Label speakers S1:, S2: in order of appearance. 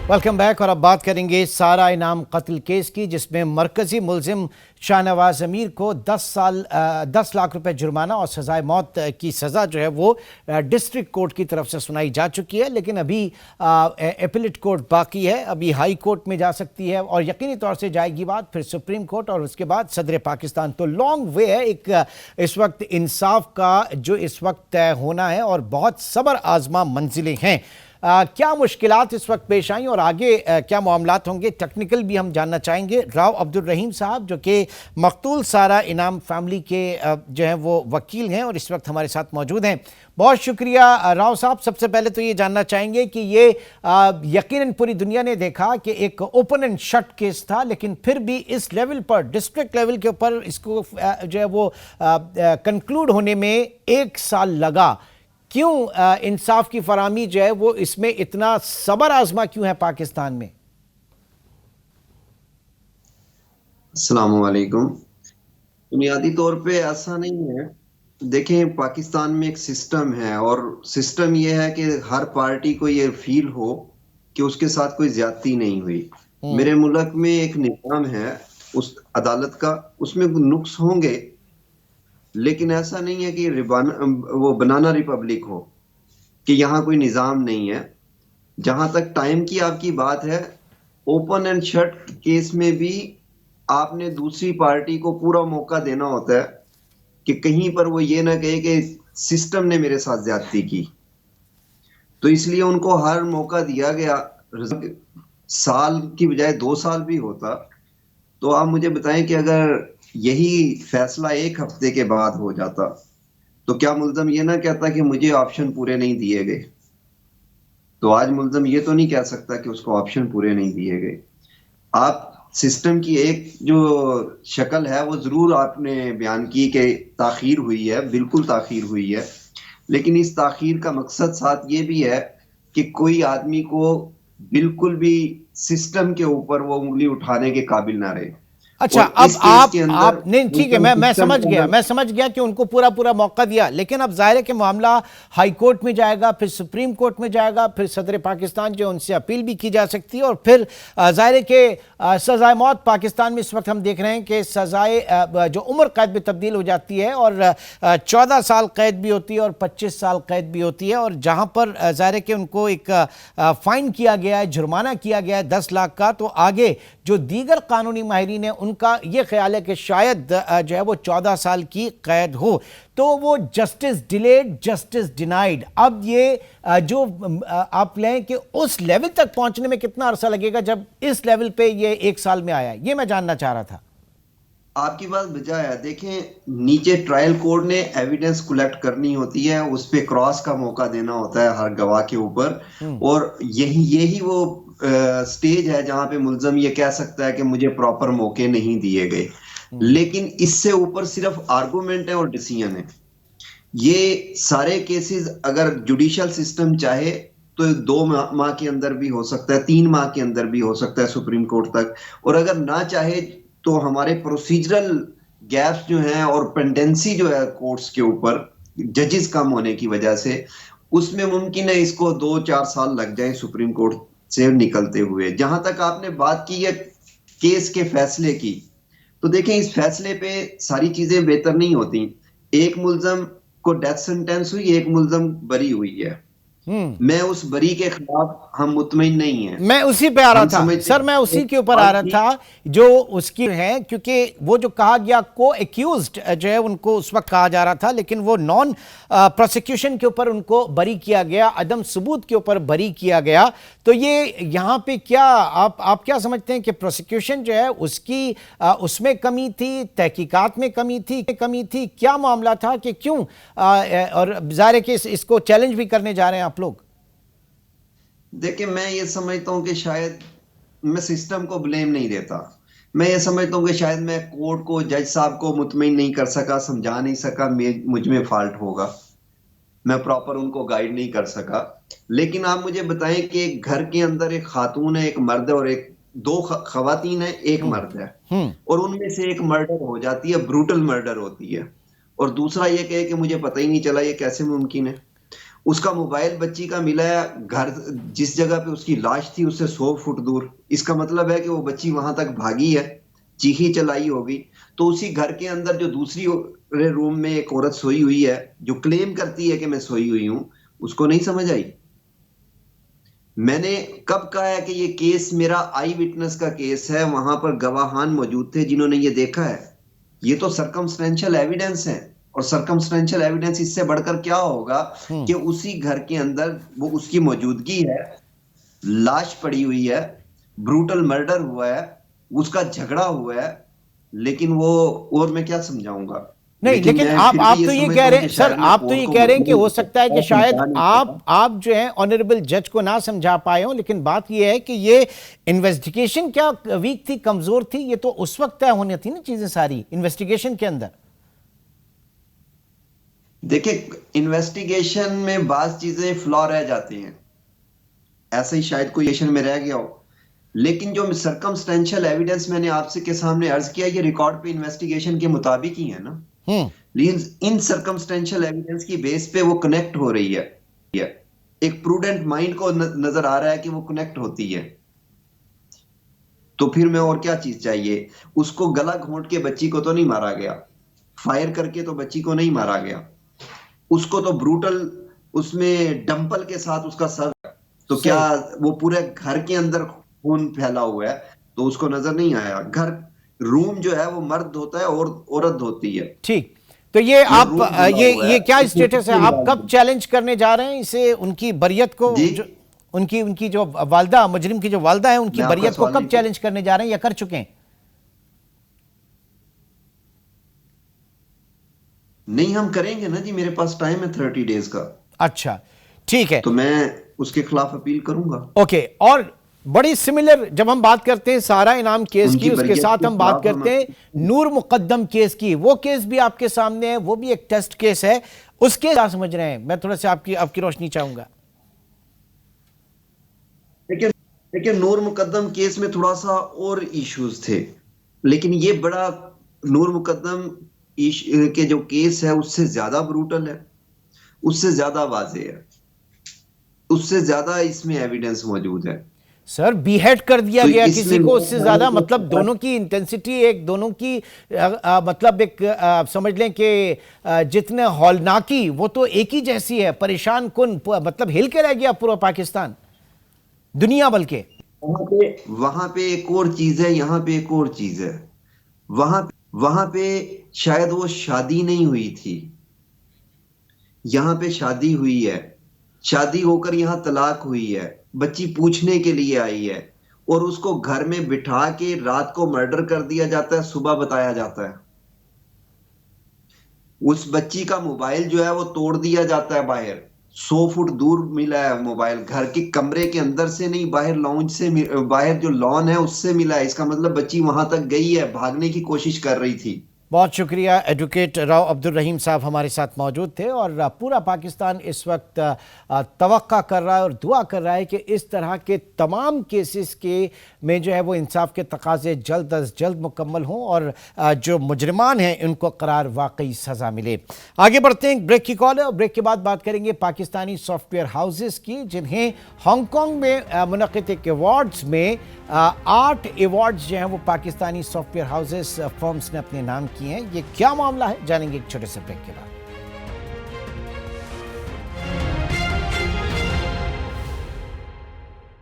S1: Welcome back. और अब बात करेंगे सारा इनाम कत्ल केस की, जिसमें मरकजी मुलजिम शाहनवाज अमीर को 10 लाख रुपए जुर्माना और सजाए मौत की सज़ा जो है वो डिस्ट्रिक्ट कोर्ट की तरफ से सुनाई जा चुकी है। लेकिन अभी एपीलेट कोर्ट बाकी है, अभी हाई कोर्ट में जा सकती है और यकीनी तौर से जाएगी बात, फिर सुप्रीम कोर्ट और उसके बाद सदर पाकिस्तान। तो लॉन्ग वे है एक इस वक्त इंसाफ का जो इस वक्त तय होना है और बहुत सब्र आजमा मंजिलें हैं। क्या मुश्किलात इस वक्त पेश आई और आगे क्या मामलात होंगे, टेक्निकल भी हम जानना चाहेंगे। राव अब्दुल रहीम साहब जो कि मकतूल सारा इनाम फैमिली के जो हैं वो वकील हैं और इस वक्त हमारे साथ मौजूद हैं। बहुत शुक्रिया राव साहब। सबसे पहले तो ये जानना चाहेंगे कि ये यकीनन पूरी दुनिया ने देखा कि एक ओपन एंड शट केस था, लेकिन फिर भी इस लेवल पर, डिस्ट्रिक्ट लेवल के ऊपर इसको जो है वो कंक्लूड होने में 1 साल लगा। क्यों इंसाफ की फराहमी जो है वो इसमें इतना सब्र आजमा क्यों है पाकिस्तान में?
S2: अस्सलाम वालेकुम। बुनियादी तौर पे ऐसा नहीं है। देखें, पाकिस्तान में एक सिस्टम है और सिस्टम ये है कि हर पार्टी को ये फील हो कि उसके साथ कोई ज्यादती नहीं हुई। मेरे मुल्क में एक निज़ाम है उस अदालत का, उसमें नुक्स होंगे, लेकिन ऐसा नहीं है कि वो बनाना रिपब्लिक हो कि यहाँ कोई निज़ाम नहीं है। जहां तक टाइम की आपकी बात है, ओपन एंड शट केस में भी आपने दूसरी पार्टी को पूरा मौका देना होता है कि कहीं पर वो ये ना कहे कि सिस्टम ने मेरे साथ ज्यादती की। तो इसलिए उनको हर मौका दिया गया। साल की बजाय 2 साल भी होता तो आप मुझे बताएं कि अगर यही फैसला 1 हफ्ते के बाद हो जाता तो क्या मुल्ज़म ये ना कहता कि मुझे ऑप्शन पूरे नहीं दिए गए? तो आज मुल्ज़म ये तो नहीं कह सकता कि उसको ऑप्शन पूरे नहीं दिए गए। आप सिस्टम की एक जो शक्ल है वो जरूर आपने बयान की कि ताखीर हुई है, बिल्कुल ताखीर हुई है, लेकिन इस ताखीर का मकसद साथ ये भी है कि कोई आदमी को बिल्कुल भी सिस्टम के ऊपर वो उंगली उठाने के काबिल ना रहे।
S1: अच्छा,
S2: और
S1: अब
S2: इस केस के अंदर
S1: आप नहीं, ठीक है, मैं
S2: सिस्टम
S1: समझ
S2: के
S1: गया,
S2: अंदर
S1: मैं समझ गया कि उनको पूरा पूरा मौका दिया, लेकिन अब जाहिर है कि मामला हाई कोर्ट में जाएगा, फिर सुप्रीम कोर्ट में जाएगा, फिर सदर पाकिस्तान जो उनसे अपील भी की जा सकती है और फिर जाहिर है कि सजाए मौत पाकिस्तान में इस वक्त हम देख रहे हैं कि सजाए जो उम्र कैद में तब्दील हो जाती है और 14 साल कैद भी होती है और 25 साल कैद भी होती है। और जहाँ पर जाहिर है कि उनको एक फाइन किया गया है, जुर्माना किया गया है 10 लाख का, तो आगे जो दीगर कानूनी माहिरीन है उनका ये ख्याल है कि शायद जो है वो 14 साल की कैद हो। तो वो जस्टिस डिलेड जस्टिस डिनाइड, अब ये जो आप लें कि उस लेवल तक पहुंचने में कितना अरसा लगेगा जब इस लेवल पे ये 1 साल में आया, ये मैं जानना चाह रहा था।
S2: आपकी बात बजाय है। देखें, नीचे ट्रायल कोर्ट ने एविडेंस कलेक्ट करनी होती है, उस पे क्रॉस का मौका देना होता है हर गवाह के ऊपर, और यही यही वो स्टेज है जहां पे मुल्जम ये कह सकता है कि मुझे प्रॉपर मौके नहीं दिए गए। लेकिन इससे ऊपर सिर्फ आर्गुमेंट है और डिसीजन है। ये सारे केसेस अगर जुडिशियल सिस्टम चाहे तो 2 माह के अंदर भी हो सकता है, 3 माह के अंदर भी हो सकता है सुप्रीम कोर्ट तक, और अगर ना चाहे तो हमारे प्रोसीजरल गैप्स जो हैं और पेंडेंसी जो है कोर्ट्स के ऊपर जजेस कम होने की वजह से, उसमें मुमकिन है इसको 2-4 साल लग जाए सुप्रीम कोर्ट से निकलते हुए। जहां तक आपने बात की है केस के फैसले की, तो देखें इस फैसले पे सारी चीजें बेहतर नहीं होती। एक मुल्जम को डेथ सेंटेंस हुई, एक मुल्जम बरी हुई है। मैं उस बरी के खिलाफ हम मुतमईन नहीं है।
S1: मैं उसी पे आ रहा
S2: हम
S1: था
S2: समझते
S1: सर, मैं
S2: हैं
S1: उसी के ऊपर आ रहा था जो उसकी है, क्योंकि वो जो कहा गया को एक्यूज्ड जो है उनको उस वक्त कहा जा रहा था, लेकिन वो नॉन प्रोसिक्यूशन के ऊपर उनको बरी किया गया, अदम सबूत के ऊपर बरी किया गया। तो ये यहाँ पे क्या आप क्या समझते हैं कि प्रोसिक्यूशन जो है उसकी उसमें कमी थी, तहकीकात में कमी थी, क्या मामला था कि क्यों और जाहिर है कि इसको चैलेंज भी करने जा रहे हैं आप लोग?
S2: देखिए, मैं ये समझता हूँ कि शायद मैं सिस्टम को ब्लेम नहीं देता। मैं ये समझता हूँ कि शायद मैं कोर्ट को, जज साहब को मुतमईन नहीं कर सका, समझा नहीं सका, मुझ में फॉल्ट होगा, मैं प्रॉपर उनको गाइड नहीं कर सका। लेकिन आप मुझे बताएं कि एक घर के अंदर एक खातून है, एक मर्द है, और एक दो खवातीन है, एक मर्द है, और उनमें से एक मर्डर हो जाती है, ब्रूटल मर्डर होती है, और दूसरा ये कहे कि मुझे पता ही नहीं चला, ये कैसे मुमकिन है? उसका मोबाइल बच्ची का मिला है घर, जिस जगह पे उसकी लाश थी उससे 100 फुट दूर। इसका मतलब है कि वो बच्ची वहां तक भागी है, चीखी चलाई होगी। तो उसी घर के अंदर जो दूसरी रूम में एक औरत सोई हुई है, जो क्लेम करती है कि मैं सोई हुई हूं, उसको नहीं समझ आई। मैंने कब कहा है कि ये केस मेरा आई विटनेस का केस है, वहां पर गवाहान मौजूद थे जिन्होंने ये देखा है। ये तो सरकमस्टेंशियल एविडेंस है, और सरकमस्टेंशियल एविडेंस इससे बढ़कर क्या होगा
S1: हम्म।
S2: कि उसी घर के अंदर वो उसकी मौजूदगी है, लाश पड़ी हुई है, ब्रूटल मर्डर हुआ है, उसका झगड़ा हुआ है। लेकिन वो, और मैं क्या समझाऊंगा।
S1: नहीं,
S2: लेकिन
S1: लेकिन
S2: मैं
S1: आप
S2: फिर भी
S1: आप
S2: ये
S1: तो ये कह
S2: समझता
S1: रहे
S2: हूँ
S1: हैं
S2: कि
S1: सर,
S2: शायद मैं
S1: आप तो
S2: कोर्ट
S1: ये
S2: को
S1: कह रहे हैं कि हो
S2: मजबूर
S1: सकता है कि शायद
S2: समझा नहीं
S1: आप
S2: सकता।
S1: आप जो है ऑनरेबल जज को ना समझा पाए हो, लेकिन बात ये है कि ये इन्वेस्टिगेशन क्या वीक थी, कमजोर थी, ये तो उस वक्त तय होनी थी ना चीजें सारी इन्वेस्टिगेशन के अंदर।
S2: देखिए, इन्वेस्टिगेशन में बात चीजें फ्लॉ रह जाती हैं, ऐसे ही शायद कोई एशन में रह गया हो। लेकिन जो सरकमस्टेंशियल एविडेंस मैंने आपसे के सामने अर्ज किया, ये रिकॉर्ड पे इन्वेस्टिगेशन के मुताबिक ही है ना।
S1: हम्म।
S2: लेकिन इन सरकमस्टेंशियल एविडेंस की बेस पे वो कनेक्ट हो रही है। एक प्रूडेंट माइंड को नजर आ रहा है कि वो कनेक्ट होती है। तो फिर मैं और क्या चीज चाहिए। उसको गला घोंट के बच्ची को तो नहीं मारा गया, फायर करके तो बच्ची को नहीं मारा गया, उसको तो ब्रूटल, उसमें डंपल के साथ उसका सर। तो क्या
S1: सही।
S2: वो पूरे घर के अंदर खून फैला हुआ है, तो उसको नजर नहीं आया। घर, रूम जो है वो मर्द होता है और औरत होती है।
S1: ठीक। तो ये
S2: वो
S1: आप
S2: रूम खुला हुआ है,
S1: ये क्या
S2: उसमें
S1: स्टेटस है,
S2: किसी
S1: आप कब
S2: इलाज
S1: चैलेंज करने जा रहे हैं इसे, उनकी बरियत को
S2: जी।
S1: जो उनकी उनकी जो वालदा, मुजरिम की जो वालदा है, उनकी
S2: मैं आपका
S1: बरियत को
S2: सवाल
S1: कब
S2: नहीं,
S1: चैलेंज करने जा रहे हैं या कर चुके हैं?
S2: नहीं हम करेंगे ना जी, मेरे पास टाइम है 30 डेज का।
S1: अच्छा, ठीक है।
S2: तो मैं उसके खिलाफ अपील करूंगा।
S1: ओके। और बड़ी सिमिलर जब हम बात करते हैं सारा इनाम केस
S2: उनकी
S1: की, उसके
S2: बरियत
S1: साथ
S2: के
S1: हम बात
S2: खिलाफ हम
S1: करते हैं नूर मुकद्दम केस की। वो केस भी आपके सामने है, वो भी एक टेस्ट केस है। उसके क्या समझ रहे हैं, मैं थोड़ा सा आपकी आपकी रोशनी चाहूंगा।
S2: लेकिन लेकिन नूर मुकद्दम केस में थोड़ा सा और इश्यूज थे। लेकिन ये बड़ा, नूर मुकद्दम के जो केस है उससे ज्यादा ब्रूटल है, उससे ज्यादा वाजे है, उससे ज्यादा इसमें एविडेंस मौजूद है।
S1: सर, बीहेड कर दिया
S2: तो
S1: गया
S2: इसमें
S1: किसी को,
S2: मेरे
S1: उससे
S2: ख्याल
S1: ज्यादा,
S2: में
S1: मतलब दोनों की इंटेंसिटी एक, दोनों की मतलब एक समझ लें कि जितने हौलनाकी, वो तो एक ही जैसी है, परेशान कुन, मतलब हिल के रह गया पूरा पाकिस्तान, दुनिया बल्कि।
S2: वहां पे एक और चीज है, यहाँ पे एक और चीज है। वहां वहां पे शायद वो शादी नहीं हुई थी, यहाँ पे शादी हुई है। शादी होकर यहाँ तलाक हुई है, बच्ची पूछने के लिए आई है, और उसको घर में बिठा के रात को मर्डर कर दिया जाता है, सुबह बताया जाता है। उस बच्ची का मोबाइल जो है वो तोड़ दिया जाता है बाहर, 100 फुट दूर मिला है मोबाइल, घर के कमरे के अंदर से नहीं, बाहर लॉन्च से बाहर जो लॉन है उससे मिला है। इसका मतलब बच्ची वहां तक गई है, भागने की कोशिश कर रही थी।
S1: बहुत शुक्रिया। एडवोकेट राव अब्दुल रहीम साहब हमारे साथ मौजूद थे। और पूरा पाकिस्तान इस वक्त तवक्का कर रहा है और दुआ कर रहा है कि इस तरह के तमाम केसेस के में जो है वो इंसाफ के तकाजे जल्द अज जल्द मुकम्मल हों और जो मुजरिमान हैं उनको करार वाकई सज़ा मिले। आगे बढ़ते हैं, ब्रेक की कॉल है और ब्रेक के बाद बात करेंगे पाकिस्तानी सॉफ्टवेयर हाउसेस की, जिन्हें हांगकॉन्ग में मुनक़िद एक अवार्ड्स में 8 अवार्ड्स जो हैं वो पाकिस्तानी सॉफ्टवेयर हाउसेस फर्म्स ने अपने नाम किए हैं। ये क्या मामला है, जानेंगे एक छोटे से ब्रेक के बाद।